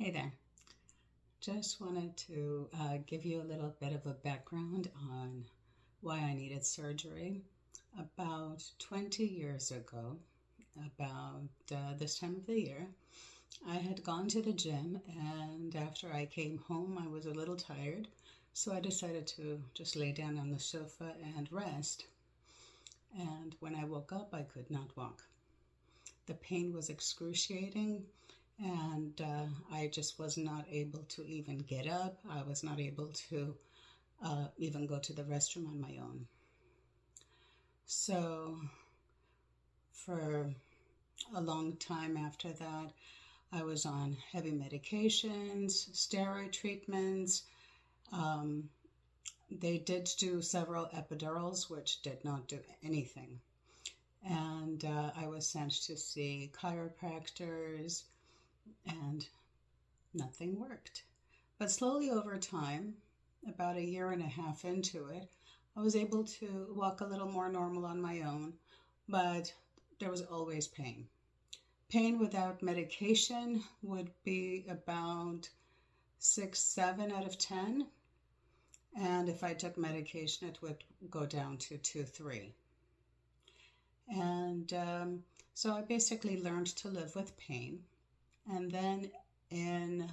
Hey there. Just wanted to give you a little bit of a background on why I needed surgery. About 20 years ago, about this time of the year, I had gone to the gym, and after I came home, I was a little tired, so I decided to just lay down on the sofa and rest. And when I woke up, I could not walk. The pain was excruciating, and I just was not able to even get up. I was not able to even go to the restroom on my own. So for a long time after that, I was on heavy medications, steroid treatments. They did do several epidurals, which did not do anything. And I was sent to see chiropractors, and nothing worked. But slowly over time, about a year and a half into it, I was able to walk a little more normal on my own, but there was always pain. Pain without medication would be about 6, 7 out of 10. And if I took medication, it would go down to 2, 3. And so I basically learned to live with pain. And then in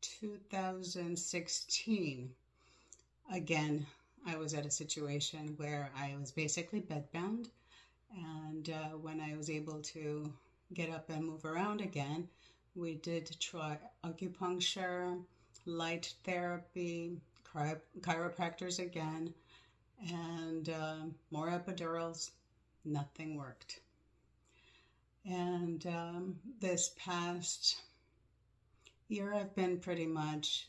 2016, again, I was at a situation where I was basically bedbound. And when I was able to get up and move around again, we did try acupuncture, light therapy, chiropractors again, and more epidurals. Nothing worked. And this past year, I've been pretty much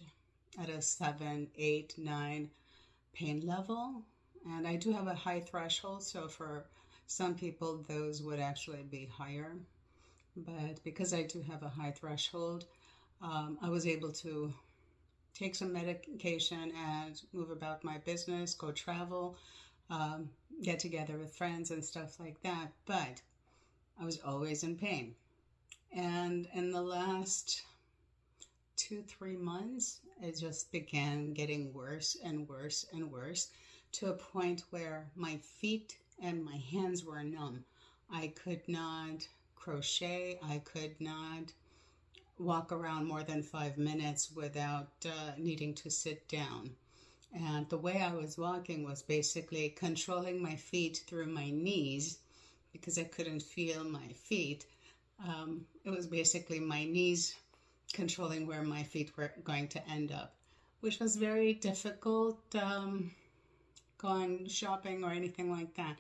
at a 7, 8, 9 pain level. And I do have a high threshold, so for some people, those would actually be higher. But because I do have a high threshold, I was able to take some medication and move about my business, go travel, get together with friends and stuff like that. But I was always in pain. And in the last 2, 3 months, it just began getting worse and worse and worse, to a point where my feet and my hands were numb. I could not crochet. I could not walk around more than 5 minutes without needing to sit down. And the way I was walking was basically controlling my feet through my knees, because I couldn't feel my feet. It was basically my knees controlling where my feet were going to end up, which was very difficult going shopping or anything like that.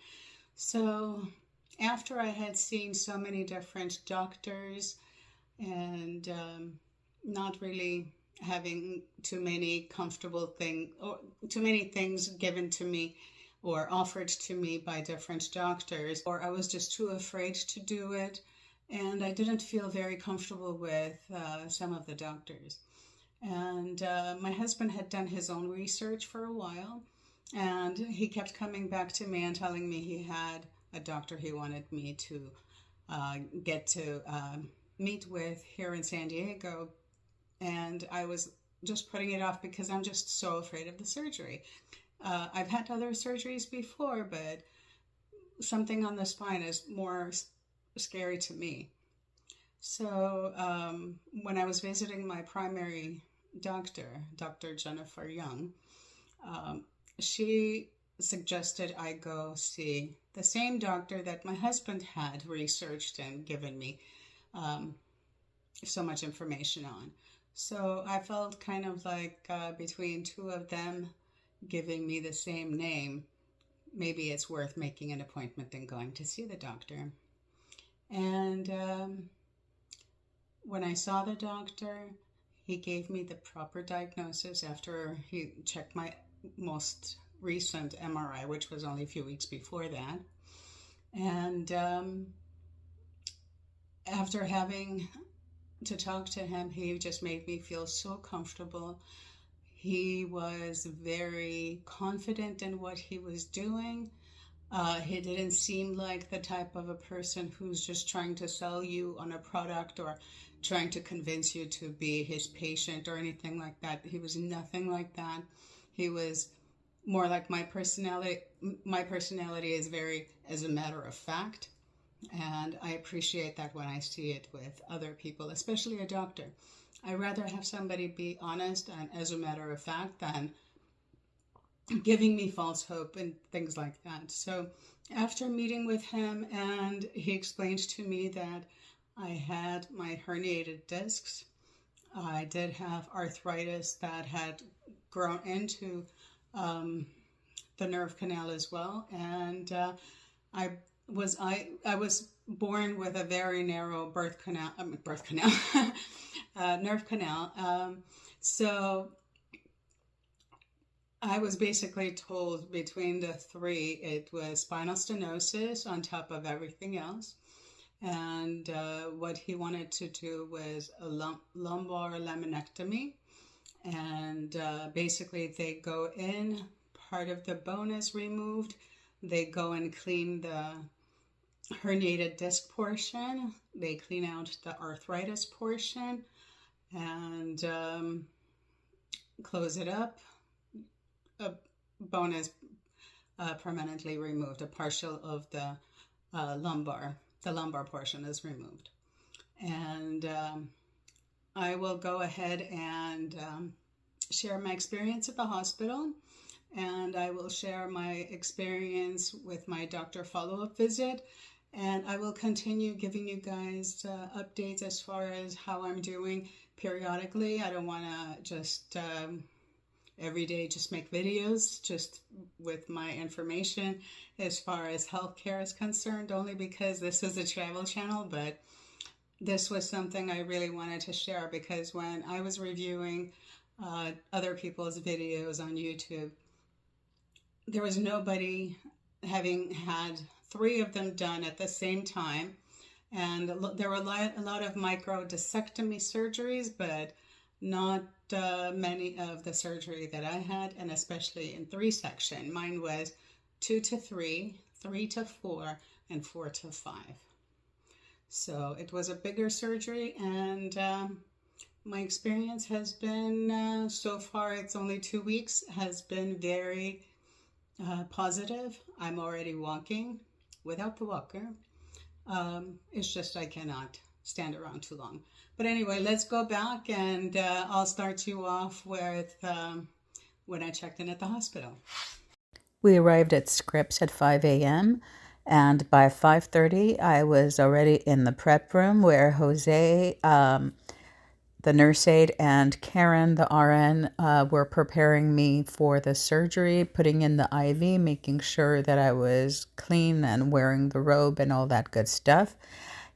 So after I had seen so many different doctors and not really having too many comfortable things, or too many things given to me or offered to me by different doctors, or I was just too afraid to do it, and I didn't feel very comfortable with some of the doctors. And my husband had done his own research for a while, and he kept coming back to me and telling me he had a doctor he wanted me to get to meet with here in San Diego, and I was just putting it off because I'm just so afraid of the surgery. I've had other surgeries before, but something on the spine is more scary to me. So when I was visiting my primary doctor, Dr. Jennifer Young, she suggested I go see the same doctor that my husband had researched and given me so much information on. So I felt kind of like between two of them giving me the same name, maybe it's worth making an appointment and going to see the doctor. And when I saw the doctor, he gave me the proper diagnosis after he checked my most recent MRI, which was only a few weeks before that. And after having to talk to him, he just made me feel so comfortable. He was very confident in what he was doing. He didn't seem like the type of a person who's just trying to sell you on a product or trying to convince you to be his patient or anything like that. He was nothing like that. He was more like my personality. My personality is very as a matter of fact, and I appreciate that when I see it with other people, especially a doctor. I rather have somebody be honest and as a matter of fact than giving me false hope and things like that. So after meeting with him, and he explained to me that I had my herniated discs. I did have arthritis that had grown into the nerve canal as well, and I I was born with a very narrow nerve canal. So I was basically told between the three it was spinal stenosis on top of everything else. And what he wanted to do was a lumbar laminectomy. And basically, they go in, part of the bone is removed, they go and clean the herniated disc portion, they clean out the arthritis portion, and close it up. A bone is permanently removed. A partial of the lumbar portion is removed. And I will go ahead and share my experience at the hospital, and I will share my experience with my doctor follow-up visit, and I will continue giving you guys updates as far as how I'm doing periodically. I don't want to just every day just make videos just with my information as far as healthcare is concerned, only because this is a travel channel, but this was something I really wanted to share because when I was reviewing other people's videos on YouTube, there was nobody having had 3 of them done at the same time, and there were a lot of micro discectomy surgeries, but not many of the surgery that I had, and especially in 3 section. Mine was 2 to 3, 3 to 4, and 4 to 5. So it was a bigger surgery, and my experience has been, so far it's only 2 weeks, has been very positive. I'm already walking without the walker. It's just I cannot stand around too long. But anyway, let's go back, and I'll start you off with when I checked in at the hospital. We arrived at Scripps at 5 a.m. and by 5:30 I was already in the prep room where Jose, the nurse aide, and Karen, the RN, were preparing me for the surgery, putting in the IV, making sure that I was clean and wearing the robe and all that good stuff.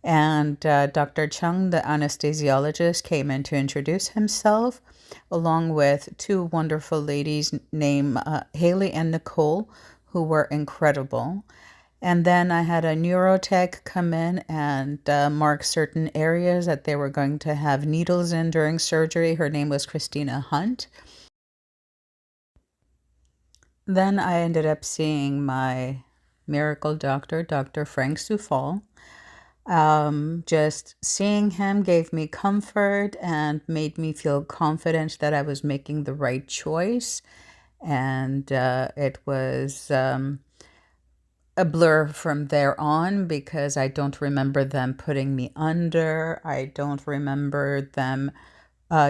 And Dr. Chung, the anesthesiologist, came in to introduce himself, along with 2 wonderful ladies named Haley and Nicole, who were incredible. And then I had a neurotech come in and mark certain areas that they were going to have needles in during surgery. Her name was Christina Hunt. Then I ended up seeing my miracle doctor, Dr. Frank Coufal. Just seeing him gave me comfort and made me feel confident that I was making the right choice. And it was a blur from there on because I don't remember them putting me under. I don't remember them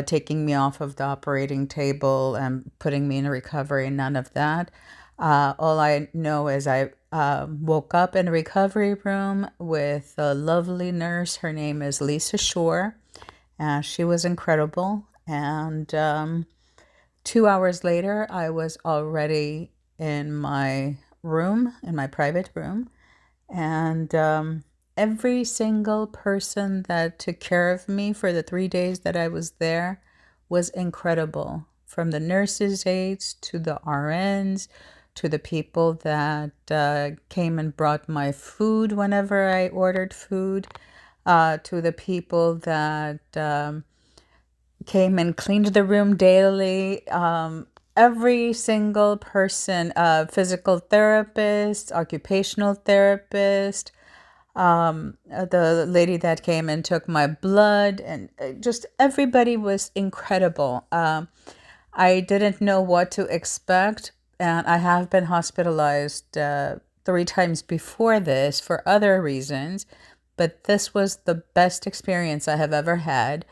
taking me off of the operating table and putting me in recovery, none of that. All I know is I woke up in a recovery room with a lovely nurse. Her name is Lisa Shore. She was incredible. And 2 hours later, I was already in my room, in my private room. And every single person that took care of me for the 3 days that I was there was incredible. From the nurses' aides to the RNs, to the people that came and brought my food whenever I ordered food, to the people that came and cleaned the room daily. every single person, physical therapist, occupational therapist, the lady that came and took my blood, and just everybody was incredible. I didn't know what to expect, and I have been hospitalized 3 times before this for other reasons, but this was the best experience I have ever had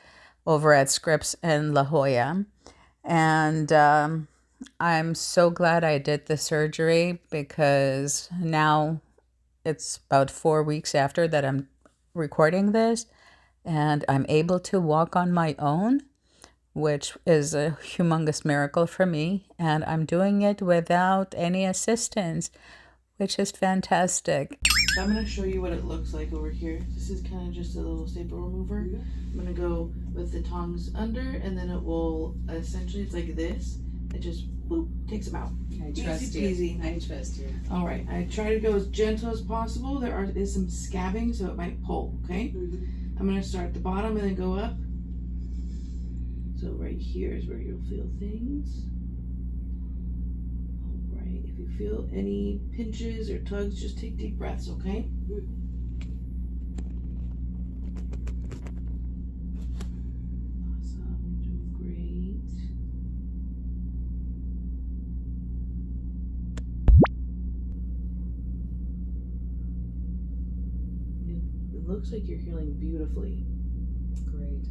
over at Scripps in La Jolla. And I'm so glad I did the surgery, because now it's about 4 weeks after that I'm recording this, and I'm able to walk on my own, which is a humongous miracle for me. And I'm doing it without any assistance, which is fantastic. So I'm going to show you what it looks like over here. This is kind of just a little staple remover. I'm going to go with the tongs under, and then it will essentially, it's like this. It just, boop, takes them out. I trust you. Easy. I trust you. All right. I try to go as gentle as possible. There is some scabbing, so it might pull, okay? I'm going to start at the bottom and then go up. So right here is where you'll feel things. All right. If you feel any pinches or tugs, just take deep breaths, okay? Awesome. You're doing great. It looks like you're healing beautifully. Great.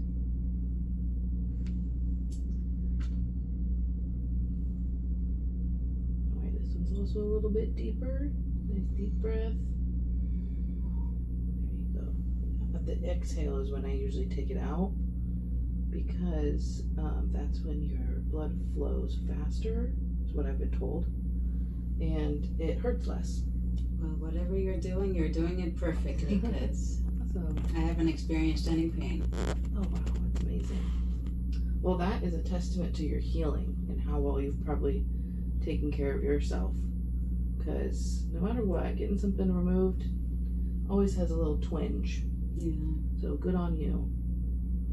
Also a little bit deeper. Nice deep breath. There you go. But the exhale is when I usually take it out, because that's when your blood flows faster, is what I've been told, and it hurts less. Well, whatever you're doing it perfectly, because Awesome. I haven't experienced any pain. Oh wow, that's amazing. Well, that is a testament to your healing and how well you've probably taken care of yourself, because no matter what, getting something removed always has a little twinge. Yeah. So good on you.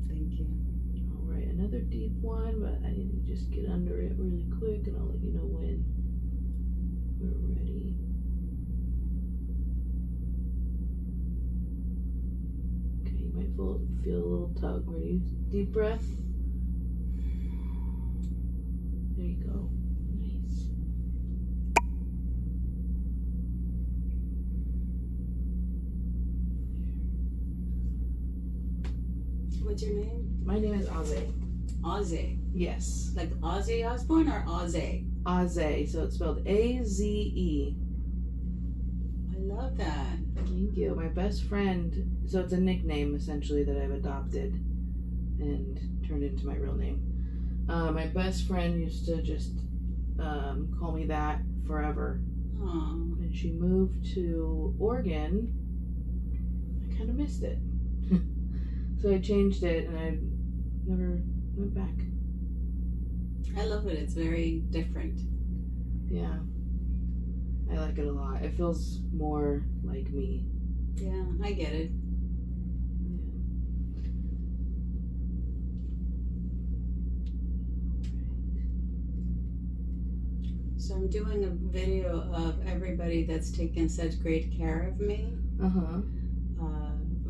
Thank you. All right, another deep one, but I need to just get under it really quick, and I'll let you know when we're ready. Okay, you might feel a little tug. Ready? Deep breath. There you go. Nice. What's your name? My name is Aze. Ozzy. Yes. Like Ozzy Osbourne or Ozzy? Aze. So it's spelled A-Z-E. I love that. Thank you. My best friend, so it's a nickname essentially that I've adopted and turned into my real name. My best friend used to just call me that forever. Aww. When she moved to Oregon, I kind of missed it. So I changed it, and I never went back. I love it. It's very different. Yeah. I like it a lot. It feels more like me. Yeah, I get it. So I'm doing a video of everybody that's taken such great care of me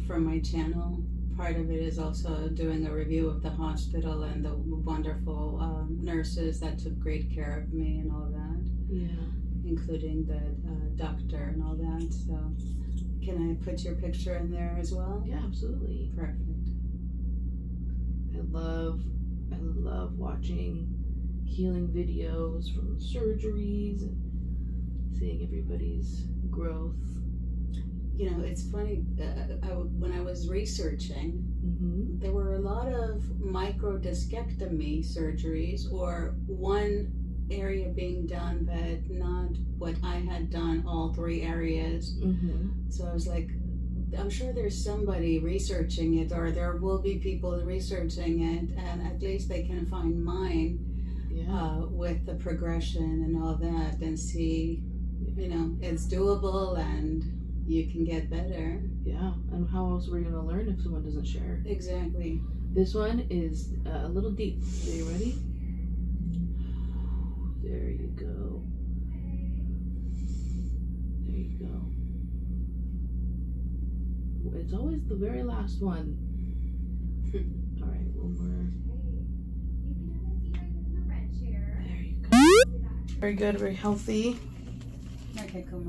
for my channel. Part of it is also doing a review of the hospital and the wonderful nurses that took great care of me and all that. Yeah. Including the doctor and all that. So can I put your picture in there as well? Yeah, absolutely. Perfect. I love watching healing videos from surgeries and seeing everybody's growth. You know, it's funny, when I was researching, there were a lot of microdiscectomy surgeries, or one area being done, but not what I had done, all 3 areas. So I was like, I'm sure there's somebody researching it, or there will be people researching it, and at least they can find mine with the progression and all that, and see, you know, it's doable and you can get better. Yeah, and how else are we going to learn if someone doesn't share? Exactly. This one is a little deep. Are you ready? There you go. There you go. It's always the very last one. All right, one more. There you go. Very good, very healthy. Okay, cool.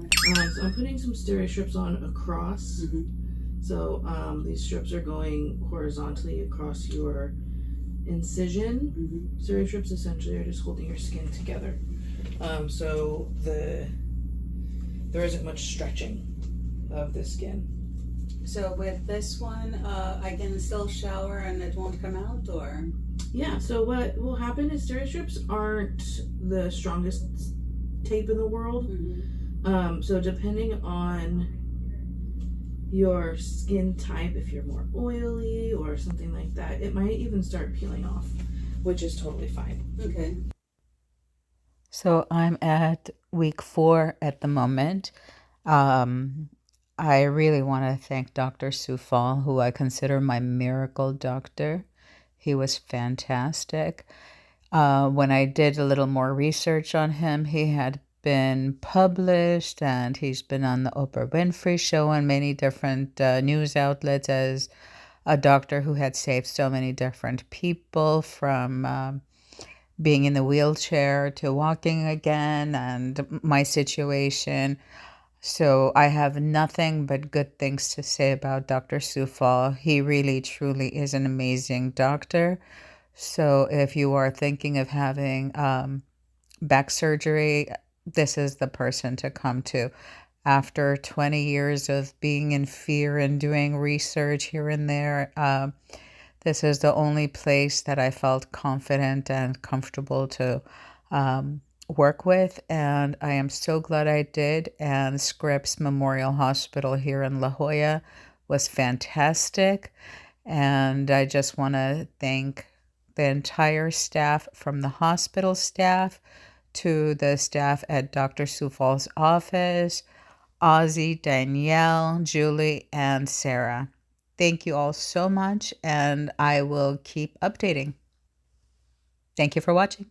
So I'm putting some stereo strips on across. So these strips are going horizontally across your incision. Stereo strips essentially are just holding your skin together. So there isn't much stretching of the skin. So with this one, I can still shower and it won't come out, or? Yeah, so what will happen is stereo strips aren't the strongest tape in the world. So depending on your skin type, if you're more oily or something like that, it might even start peeling off, which is totally fine. Okay. So I'm at week 4 at the moment. I really want to thank Dr. Coufal, who I consider my miracle doctor. He was fantastic. When I did a little more research on him, he had been published and he's been on the Oprah Winfrey Show and many different news outlets as a doctor who had saved so many different people from being in the wheelchair to walking again, and my situation. So I have nothing but good things to say about Dr. Coufal. He really, truly is an amazing doctor. So if you are thinking of having back surgery, this is the person to come to. After 20 years of being in fear and doing research here and there, this is the only place that I felt confident and comfortable to work with, and I am so glad I did. And Scripps Memorial Hospital here in La Jolla was fantastic, and I just want to thank the entire staff, from the hospital staff to the staff at Dr. Coufal's office, Ozzy, Danielle, Julie, and Sarah. Thank you all so much, and I will keep updating. Thank you for watching.